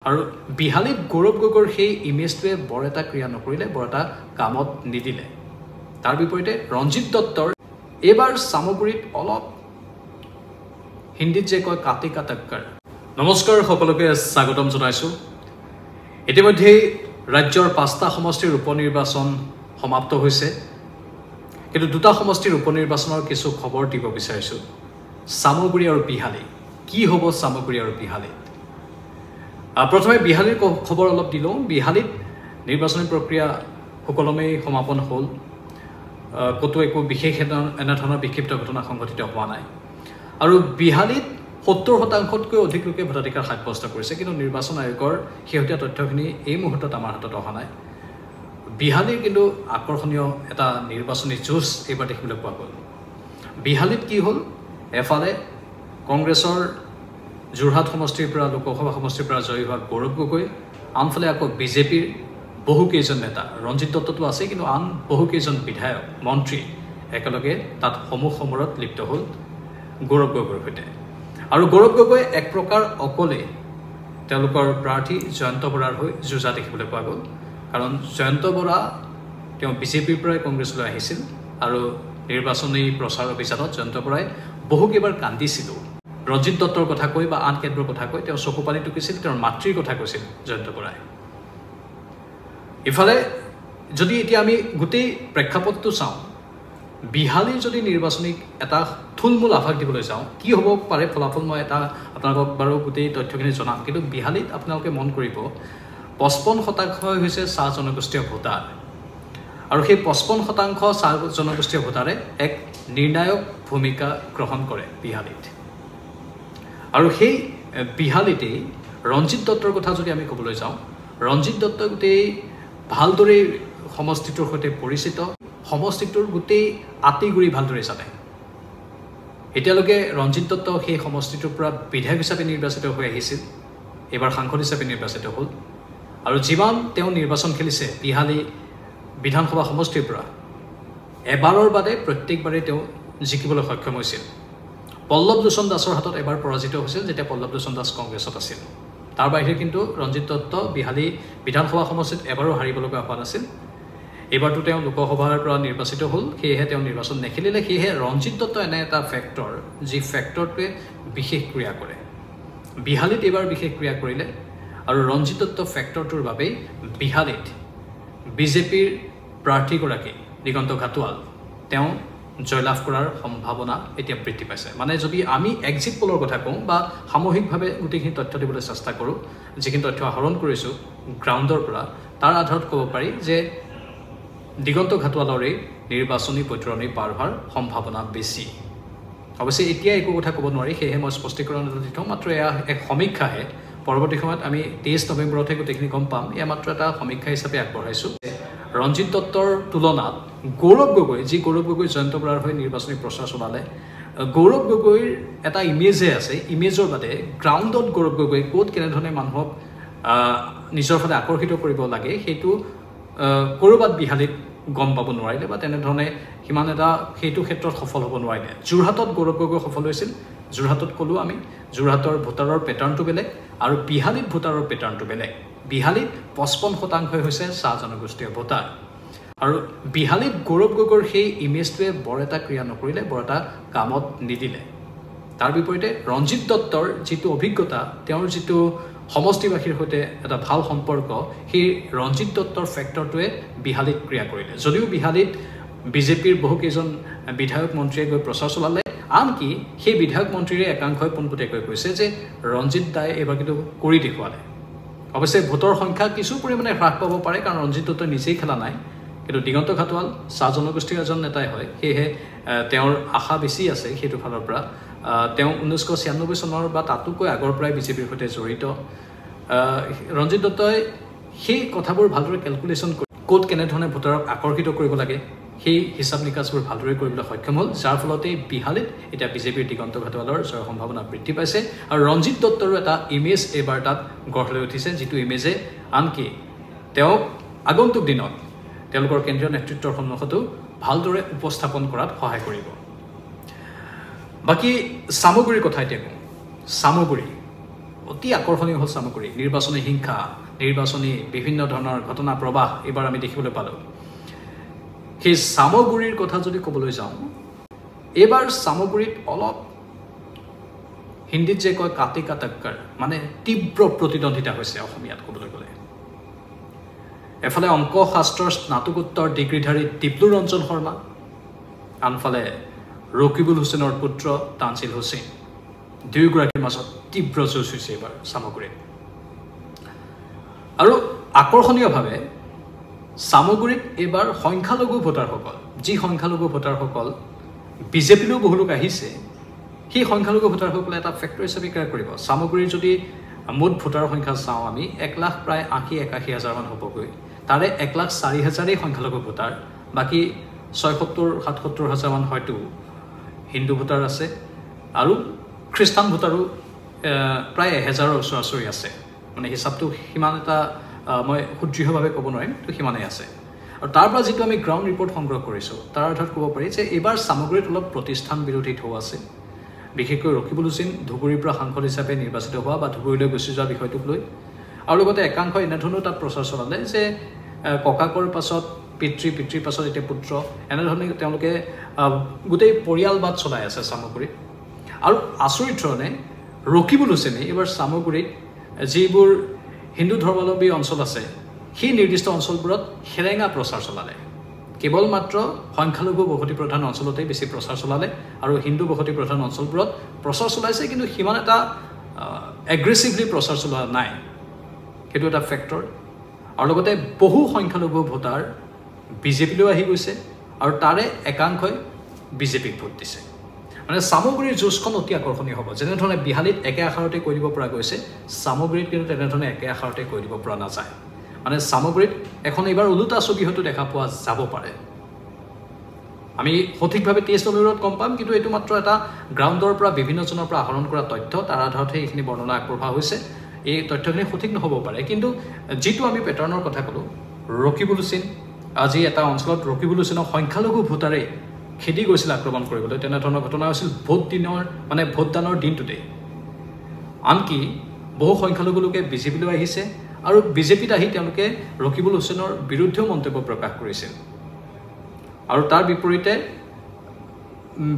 আৰু বিহালীত গৌৰৱ গগৈৰ সেই ইমেজটোৱে বৰ এটা ক্ৰিয়া নকৰিলে, বৰ এটা কামত নিদিলে। তাৰ বিপৰীতে ৰঞ্জিত দত্তৰ এইবাৰ সামগ্ৰীত অলপ হিন্দীত যে কয় কাটি কা টক্কৰ। নমস্কাৰ, সকলোকে স্বাগতম জনাইছোঁ। ইতিমধ্যে ৰাজ্যৰ 5টা সমষ্টিৰ উপনিৰ্বাচন সমাপ্ত হৈছে, কিন্তু 2টা সমষ্টিৰ উপনিৰ্বাচনৰ কিছু খবৰ দিব বিচাৰিছোঁ। সামগ্ৰী আৰু বিহালী কি হ'ব? সামগ্ৰী আৰু বিহালীত প্ৰথমে বিহালীৰ খবৰ অলপ দিলোঁ। বিহালীত নিৰ্বাচনী প্ৰক্ৰিয়া সুকলমেই সমাপন হ'ল, ক'তো একো বিশেষ এনেধৰণৰ বিক্ষিপ্ত ঘটনা সংঘটিত হোৱা নাই। আৰু বিহালীত 70%তকৈ অধিক লোকে ভোটাধিকাৰ সাব্যস্ত কৰিছে, কিন্তু নিৰ্বাচন আয়োগৰ শেহতীয়া তথ্যখিনি এই মুহূৰ্তত আমাৰ হাতত অহা নাই। বিহালীৰ কিন্তু আকৰ্ষণীয় এটা নিৰ্বাচনী যুঁজ এইবাৰ দেখিবলৈ পোৱা গ'ল। বিহালীত কি হ'ল? এফালে কংগ্ৰেছৰ যোৰহাট সমষ্টিৰ পৰা, লোকসভা সমষ্টিৰ পৰা জয়ী হোৱা গৌৰৱ গগৈ, আনফালে আকৌ বিজেপিৰ বহুকেইজন নেতা, ৰঞ্জিত দত্ততো আছে, কিন্তু আন বহুকেইজন বিধায়ক, মন্ত্ৰী একেলগে তাত সমূহ সমৰত লিপ্ত হ'ল গৌৰৱ গগৈৰ সৈতে। আৰু গৌৰৱ গগৈ এক প্ৰকাৰ অকলে তেওঁলোকৰ প্ৰাৰ্থী জয়ন্ত বৰাৰ হৈ যুঁজা দেখিবলৈ পোৱা গ'ল। কাৰণ জয়ন্ত বৰা তেওঁ বিজেপিৰ পৰাই কংগ্ৰেছলৈ আহিছিল, আৰু নিৰ্বাচনী প্ৰচাৰ অভিযানত জয়ন্ত বৰাই বহুকেইবাৰ কান্দিছিল। ৰঞ্জিত দত্তৰ কথা কৈ বা আন কেন্দ্ৰৰ কথা কৈ তেওঁ চকু পানী টুকিছিল, তেওঁৰ মাতৃৰ কথা কৈছিল জয়ন্ত বৰাই। ইফালে যদি এতিয়া আমি গোটেই প্ৰেক্ষাপটটো চাওঁ, বিহালীৰ যদি নিৰ্বাচনী এটা থুলমূল আভাস দিবলৈ যাওঁ, কি হ'ব পাৰে ফলাফল, মই এটা আপোনালোকক বাৰু গোটেই তথ্যখিনি জনাম। কিন্তু বিহালীত আপোনালোকে মন কৰিব 55% হৈছে চাহ জনগোষ্ঠীয় ভোটাৰ, আৰু সেই 55% চাহ জনগোষ্ঠীয় ভোটাৰে এক নিৰ্ণায়ক ভূমিকা গ্ৰহণ কৰে বিহালীত। আৰু সেই বিহালীতেই ৰঞ্জিত দত্তৰ কথা যদি আমি ক'বলৈ যাওঁ, ৰঞ্জিত দত্ত গোটেই ভালদৰে সমষ্টিটোৰ সৈতে পৰিচিত, সমষ্টিটোৰ গোটেই আঁতিগুৰি ভালদৰে জানে। এতিয়ালৈকে ৰঞ্জিত দত্ত সেই সমষ্টিটোৰ পৰা বিধায়ক হিচাপে নিৰ্বাচিত হৈ আহিছিল, এইবাৰ সাংসদ হিচাপে নিৰ্বাচিত হ'ল। আৰু যিমান তেওঁ নিৰ্বাচন খেলিছে বিহালী বিধানসভা সমষ্টিৰ পৰা, এবাৰৰ বাদে প্ৰত্যেকবাৰেই তেওঁ জিকিবলৈ সক্ষম হৈছিল। পল্লৱ লোচন দাসৰ হাতত এবাৰ পৰাজিত হৈছিল, যেতিয়া পল্লৱ লোচন দাস কংগ্ৰেছত আছিল। তাৰ বাহিৰে কিন্তু ৰঞ্জিত দত্ত বিহালী বিধানসভা সমষ্টিত এবাৰো হাৰিব লগা হোৱা নাছিল। এইবাৰতো তেওঁ লোকসভাৰ পৰা নিৰ্বাচিত হ'ল, সেয়েহে তেওঁ নিৰ্বাচন নেখেলিলে। সেয়েহে ৰঞ্জিত দত্ত এনে এটা ফেক্টৰ, যি ফেক্টৰটোৱে বিশেষ ক্ৰিয়া কৰে। বিহালীত এইবাৰ বিশেষ ক্ৰিয়া কৰিলে, আৰু ৰঞ্জিত দত্ত ফেক্টৰটোৰ বাবেই বিহালীত বিজেপিৰ প্ৰাৰ্থীগৰাকী দিগন্ত ঘাটোৱাল তেওঁ জয়লাভ কৰাৰ সম্ভাৱনা এতিয়া বৃদ্ধি পাইছে। মানে যদি আমি এক্সিট পলৰ কথা কওঁ বা সামূহিকভাৱে গোটেইখিনি তথ্য দিবলৈ চেষ্টা কৰোঁ, যিখিনি তথ্য আহৰণ কৰিছোঁ গ্ৰাউণ্ডৰ পৰা, তাৰ আধাৰত ক'ব পাৰি যে দিগন্ত ঘাটোৱালৰেই নিৰ্বাচনী বৈতৰণি পাৰ হোৱাৰ সম্ভাৱনা বেছি। অৱশ্যে এতিয়া একো কথা ক'ব নোৱাৰি, সেয়েহে মই স্পষ্টীকৰণ এটা দি থওঁ। মাত্ৰ এয়া এক সমীক্ষাহে, পৰৱৰ্তী সময়ত আমি 23 নৱেম্বৰতহে গোটেইখিনি গম পাম। এয়া মাত্ৰ এটা সমীক্ষা হিচাপে আগবঢ়াইছোঁ। ৰঞ্জিত দত্তৰ তুলনাত গৌৰৱ গগৈ, যি গৌৰৱ গগৈ জয়ন্ত বৰাৰ হৈ নিৰ্বাচনী প্ৰচাৰ চলালে, গৌৰৱ গগৈৰ এটা ইমেজে আছে। ইমেজৰ বাদে গ্ৰাউণ্ডত গৌৰৱ গগৈ ক'ত কেনেধৰণে মানুহক নিজৰ ফালে আকৰ্ষিত কৰিব লাগে, সেইটো ক'ৰবাত বিহালীত গম পাব নোৱাৰিলে, বা তেনেধৰণে সিমান এটা সেইটো ক্ষেত্ৰত সফল হ'ব নোৱাৰিলে। যোৰহাটত গৌৰৱ গগৈ সফল হৈছিল। যোৰহাটত ক'লোঁ আমি, যোৰহাটৰ ভোটাৰৰ পেটাৰ্ণটো বেলেগ, আৰু বিহালীত ভোটাৰৰ পেটাৰ্ণটো বেলেগ। বিহালীত 55% হৈছে চাহ জনগোষ্ঠীয় ভোটাৰ, আৰু বিহালীত গৌৰৱ গগৈৰ সেই ইমেজটোৱে বৰ এটা ক্ৰিয়া নকৰিলে, বৰ এটা কামত নিদিলে। তাৰ বিপৰীতে ৰঞ্জিত দত্তৰ যিটো অভিজ্ঞতা, তেওঁৰ যিটো সমষ্টিবাসীৰ সৈতে এটা ভাল সম্পৰ্ক, সেই ৰঞ্জিত দত্তৰ ফেক্টৰটোৱে বিহালীত ক্ৰিয়া কৰিলে। যদিও বিহালীত বিজেপিৰ বহুকেইজন বিধায়ক মন্ত্ৰীয়ে গৈ প্ৰচাৰ চলালে, আনকি সেই বিধায়ক মন্ত্ৰীৰে একাংশই পোনপটীয়াকৈ কৈছে যে ৰঞ্জিত দাই এইবাৰ কিন্তু কৰি দেখুৱালে। অৱশ্যে ভোটৰ সংখ্যা কিছু পৰিমাণে হ্ৰাস পাব পাৰে, কাৰণ ৰঞ্জিত দত্তই নিজেই খেলা নাই, কিন্তু দিগন্ত ঘাটোৱাল চাহ জনগোষ্ঠীৰ এজন নেতাই হয়, সেয়েহে তেওঁৰ আশা বেছি আছে সেইটো ফালৰ পৰা। তেওঁ 1996 চনৰ বা তাতোকৈ আগৰ পৰাই বিজেপিৰ সৈতে জড়িত। ৰঞ্জিত দত্তই সেই কথাবোৰ ভালদৰে কেলকুলেশ্যন কৰি ক'ত কেনেধৰণে ভোটাৰক আকৰ্ষিত কৰিব লাগে, সেই হিচাপ নিকাচবোৰ ভালদৰে কৰিবলৈ সক্ষম হ'ল, যাৰ ফলতে বিহালীত এতিয়া বিজেপিৰ দিগন্ত ঘাটোৱালৰ জয়ৰ সম্ভাৱনা বৃদ্ধি পাইছে। আৰু ৰঞ্জিত দত্তৰো এটা ইমেজ এইবাৰ তাত গঢ় লৈ উঠিছে, যিটো ইমেজে আনকি তেওঁক আগন্তুক দিনত তেওঁলোকৰ কেন্দ্ৰীয় নেতৃত্বৰ সন্মুখতো ভালদৰে উপস্থাপন কৰাত সহায় কৰিব। বাকী সামগ্ৰীৰ কথা এতিয়া কওঁ। সামগ্ৰী অতি আকৰ্ষণীয় হ'ল চামগুৰি নিৰ্বাচনী হিংসা নিৰ্বাচনী বিভিন্ন ধৰণৰ ঘটনা প্ৰবাহ এবাৰ আমি দেখিবলৈ পালোঁ সেই চামগুৰিৰ কথা যদি ক'বলৈ যাওঁ এবাৰ চামগুৰিত অলপ হিন্দীত যে কয় কাটি কা টক্কৰ মানে তীব্ৰ প্ৰতিদ্বন্দ্বিতা হৈছে অসমীয়াত ক'বলৈ গ'লে এফালে অংক শাস্ত্ৰৰ স্নাতকোত্তৰ ডিগ্ৰীধাৰী দীপ্লু ৰঞ্জন শৰ্মা আনফালে ৰকিবুল হুছেইনৰ পুত্ৰ তানজিল হুছেইন দুয়োগৰাকীৰ মাজত তীব্ৰ যুঁজ হৈছে এবাৰ চামগুৰিত আৰু আকৰ্ষণীয়ভাৱে চামগুৰিত এবাৰ সংখ্যালঘু ভোটাৰসকল যি সংখ্যালঘু ভোটাৰসকল বিজেপিলৈও বহু লোক আহিছে সেই সংখ্যালঘু ভোটাৰসকলে এটা ফেক্টৰ হিচাপে ক্ৰিয়া কৰিব চামগুৰিৰ যদি মুঠ ভোটাৰ সংখ্যা চাওঁ আমি 1,00,000 প্ৰায় 80-81,000 মান হ'বগৈ তাৰে 1,04,000 সংখ্যালঘু ভোটাৰ বাকী 76-77,000 মান হয়তো হিন্দু ভোটাৰ আছে আৰু খ্ৰীষ্টান ভোটাৰো প্ৰায় 1,000ৰ ওচৰা-ওচৰি আছে মানে হিচাপটো সিমান এটা মই সুদৃঢ়ভাৱে ক'ব নোৱাৰিম তো সিমানেই আছে আৰু তাৰ পৰা যিটো আমি গ্ৰাউণ্ড ৰিপৰ্ট সংগ্ৰহ কৰিছোঁ তাৰ অৰ্থত ক'ব পাৰি যে এইবাৰ চামগুৰিত অলপ প্ৰতিষ্ঠান বিৰোধী ঢৌ আছে বিশেষকৈ ৰকিবুল হুছেইন ধুবুৰীৰ পৰা সাংসদ হিচাপে নিৰ্বাচিত হোৱা বা ধুবুৰীলৈ গুচি যোৱা বিষয়টোক লৈ আৰু লগতে একাংশ এনেধৰণৰ তাত প্ৰচাৰ চলালে যে ককাকৰ পাছত পিতৃৰ পাছত এতিয়া পুত্ৰ এনেধৰণে তেওঁলোকে গোটেই পৰিয়ালবাদ চলাই আছে চামগুৰিত আৰু আচৰিত ধৰণে ৰকিবুল হুছেইনে এইবাৰ চামগুৰিত যিবোৰ হিন্দু ধৰ্মাৱলম্বী অঞ্চল আছে সেই নিৰ্দিষ্ট অঞ্চলবোৰত হেৰেঙা প্ৰচাৰ চলালে কেৱল মাত্ৰ সংখ্যালঘু বসতি প্ৰধান অঞ্চলতেই বেছি প্ৰচাৰ চলালে আৰু হিন্দু বসতি প্ৰধান অঞ্চলবোৰত প্ৰচাৰ চলাইছে কিন্তু সিমান এটা এগ্ৰেছিভলি প্ৰচাৰ চলোৱা নাই সেইটো এটা ফেক্টৰ আৰু লগতে বহু সংখ্যালঘু ভোটাৰ বিজেপিলৈ আহি গৈছে আৰু তাৰে একাংশই বিজেপিক ভোট দিছে মানে চামগুৰিৰ যুঁজখন অতি আকৰ্ষণীয় হ'ব যেনেধৰণে বিহালীত একে আখৰতে কৈ দিব পৰা গৈছে চামগুৰিত কিন্তু তেনেধৰণে একে আখৰতে কৈ দিব পৰা নাযায় মানে চামগুৰিত এখন এইবাৰ ওলোটা ছবি হয়তো দেখা পোৱা যাব পাৰে আমি সঠিকভাৱে টেষ্ট অনুৰোধ গম পাম কিন্তু এইটো মাত্ৰ এটা গ্ৰাউণ্ডৰ পৰা বিভিন্নজনৰ পৰা আহৰণ কৰা তথ্য তাৰ আধাৰতহে এইখিনি বৰ্ণনা আগবঢ়োৱা হৈছে এই তথ্যখিনি সঠিক নহ'ব পাৰে কিন্তু যিটো আমি পেটাৰ্ণৰ কথা ক'লোঁ ৰকিবুল হুছেইন আজি এটা অঞ্চলত ৰকিবুল হুছেইনক সংখ্যালঘু ভোটাৰে খেদি গৈছিল আক্ৰমণ কৰিবলৈ তেনেধৰণৰ ঘটনা হৈছিল ভোটদানৰ দিনটোতেই আনকি বহু সংখ্যালঘু লোকে বিজেপিলৈ আহিছে আৰু বিজেপিত আহি তেওঁলোকে ৰকিবুল হুছেইনৰ বিৰুদ্ধেও মন্তব্য প্ৰকাশ কৰিছিল আৰু তাৰ বিপৰীতে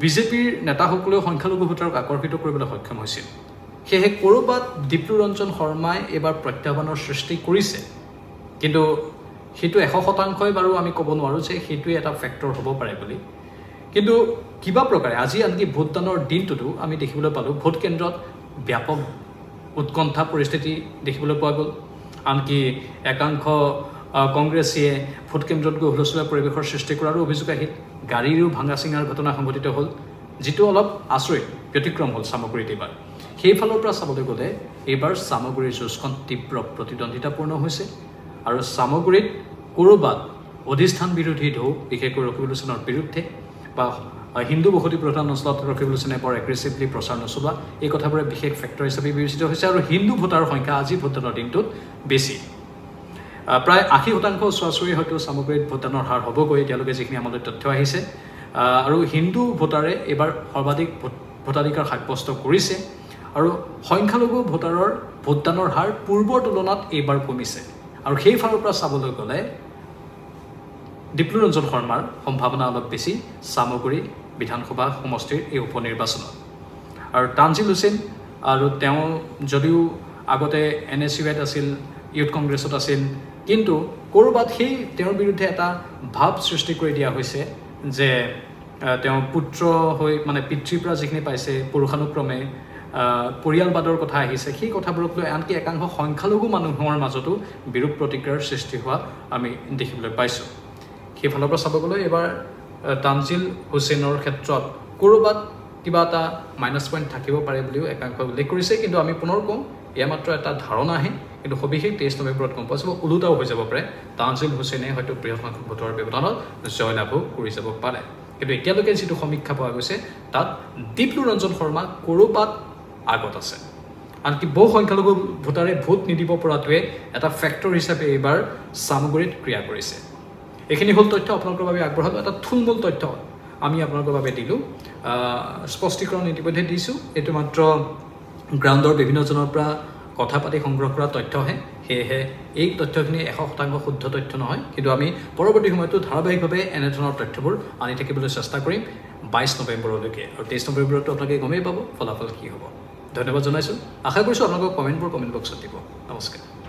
বিজেপিৰ নেতাসকলেও সংখ্যালঘু ভোটাৰক আকৰ্ষিত কৰিবলৈ সক্ষম হৈছিল সেয়েহে ক'ৰবাত দীপ্লু ৰঞ্জন শৰ্মাই এইবাৰ প্ৰত্যাহ্বানৰ সৃষ্টি কৰিছে কিন্তু সেইটো 100% বাৰু আমি ক'ব নোৱাৰোঁ যে সেইটোৱে এটা ফেক্টৰ হ'ব পাৰে বুলি কিন্তু কিবা প্ৰকাৰে আজি আনকি ভোটদানৰ দিনটোতো আমি দেখিবলৈ পালোঁ ভোট কেন্দ্ৰত ব্যাপক উৎকণ্ঠা পৰিস্থিতি দেখিবলৈ পোৱা গ'ল আনকি একাংশ কংগ্ৰেছীয়ে ভোট কেন্দ্ৰত গৈ হুলস্থুলীয়া পৰিৱেশৰ সৃষ্টি কৰাৰো অভিযোগ আহিল গাড়ীৰো ভাঙা চিঙাৰ ঘটনা সংঘটিত হ'ল যিটো অলপ আচৰিত ব্যতিক্ৰম হ'ল চামগুৰিত এইবাৰ সেইফালৰ পৰা চাবলৈ গ'লে এইবাৰ চামগুৰিৰ যুঁজখন তীব্ৰ প্ৰতিদ্বন্দ্বিতাপূৰ্ণ হৈছে আৰু চামগুৰিত ক'ৰবাত অধিষ্ঠান বিৰোধী ঢৌ বিশেষকৈ ৰকিবুল হুছেইনৰ বিৰুদ্ধে বা হিন্দু বসতি প্ৰধান অঞ্চলত ৰকিবুল হুছেইনে বৰ এগ্ৰেছিভলি প্ৰচাৰ নচলোৱা এই কথাবোৰে বিশেষ ফেক্টৰ হিচাপে বিবেচিত হৈছে আৰু হিন্দু ভোটাৰৰ সংখ্যা আজি ভোটদানৰ দিনটোত বেছি প্ৰায় 80% ওচৰা-ওচৰি হয়তো চামগুৰিত ভোটদানৰ হাৰ হ'বগৈ এতিয়ালৈকে যিখিনি আমালৈ তথ্য আহিছে আৰু হিন্দু ভোটাৰে এইবাৰ সৰ্বাধিক ভোটাধিকাৰ সাব্যস্ত কৰিছে আৰু সংখ্যালঘু ভোটাৰৰ ভোটদানৰ হাৰ পূৰ্বৰ তুলনাত এইবাৰ কমিছে আৰু সেইফালৰ পৰা চাবলৈ গ'লে দীপ্লু ৰঞ্জন শৰ্মাৰ সম্ভাৱনা অলপ বেছি চামগুৰি বিধানসভা সমষ্টিৰ এই উপনিৰ্বাচনত আৰু তানজিল হুছেইন আৰু তেওঁ যদিও আগতে NSUত আছিল ইউথ কংগ্ৰেছত আছিল কিন্তু ক'ৰবাত সেই তেওঁৰ বিৰুদ্ধে এটা ভাৱ সৃষ্টি কৰি দিয়া হৈছে যে তেওঁ পুত্ৰ হৈ মানে পিতৃৰ পৰা যিখিনি পাইছে পুৰুষানুক্ৰমে পৰিয়ালবাদৰ কথা আহিছে সেই কথাবোৰক লৈ আনকি একাংশ সংখ্যালঘু মানুহৰ মাজতো বিৰূপ প্ৰতিক্ৰিয়াৰ সৃষ্টি হোৱা আমি দেখিবলৈ পাইছোঁ সেইফালৰ পৰা চাব গ'লে এবাৰ তানজিল হুছেইনৰ ক্ষেত্ৰত ক'ৰবাত কিবা এটা মাইনাছ পইণ্ট থাকিব পাৰে বুলিও একাংশ উল্লেখ কৰিছে কিন্তু আমি পুনৰ কওঁ এয়া মাত্ৰ এটা ধাৰণাহে কিন্তু সবিশেষ 23 নৱেম্বৰত গম পোৱা যাব ওলোটাও হৈ যাব পাৰে তানজিল হুছেইনে হয়তো বৃহৎ সংখ্যক ভোটৰ ব্যৱধানত জয়লাভো কৰি যাব পাৰে কিন্তু এতিয়ালৈকে যিটো সমীক্ষা পোৱা গৈছে তাত দীপ্লু ৰঞ্জন শৰ্মা ক'ৰবাত আগত আছে আনকি বহু সংখ্যালঘু ভোটাৰে ভোট নিদিব পৰাটোৱে এটা ফেক্টৰ হিচাপে এইবাৰ চামগুৰিত ক্ৰিয়া কৰিছে এইখিনি হ'ল তথ্য আপোনালোকৰ বাবে আগবঢ়ালোঁ এটা থুলমূল তথ্য আমি আপোনালোকৰ বাবে দিলোঁ স্পষ্টীকৰণ ইতিমধ্যে দিছোঁ এইটো মাত্ৰ গ্ৰাউণ্ডৰ বিভিন্নজনৰ পৰা কথা পাতি সংগ্ৰহ কৰা তথ্যহে সেয়েহে এই তথ্যখিনি 100% শুদ্ধ তথ্য নহয় কিন্তু আমি পৰৱৰ্তী সময়তো ধাৰাবাহিকভাৱে এনেধৰণৰ তথ্যবোৰ আনি থাকিবলৈ চেষ্টা কৰিম 22 নৱেম্বৰলৈকে আৰু 23 নৱেম্বৰতো আপোনালোকে গমেই পাব ফলাফল কি হ'ব ধন্যবাদ জনাইছোঁ আশা কৰিছোঁ আপোনালোকৰ কমেণ্টবোৰ কমেণ্ট বক্সত দিব নমস্কাৰ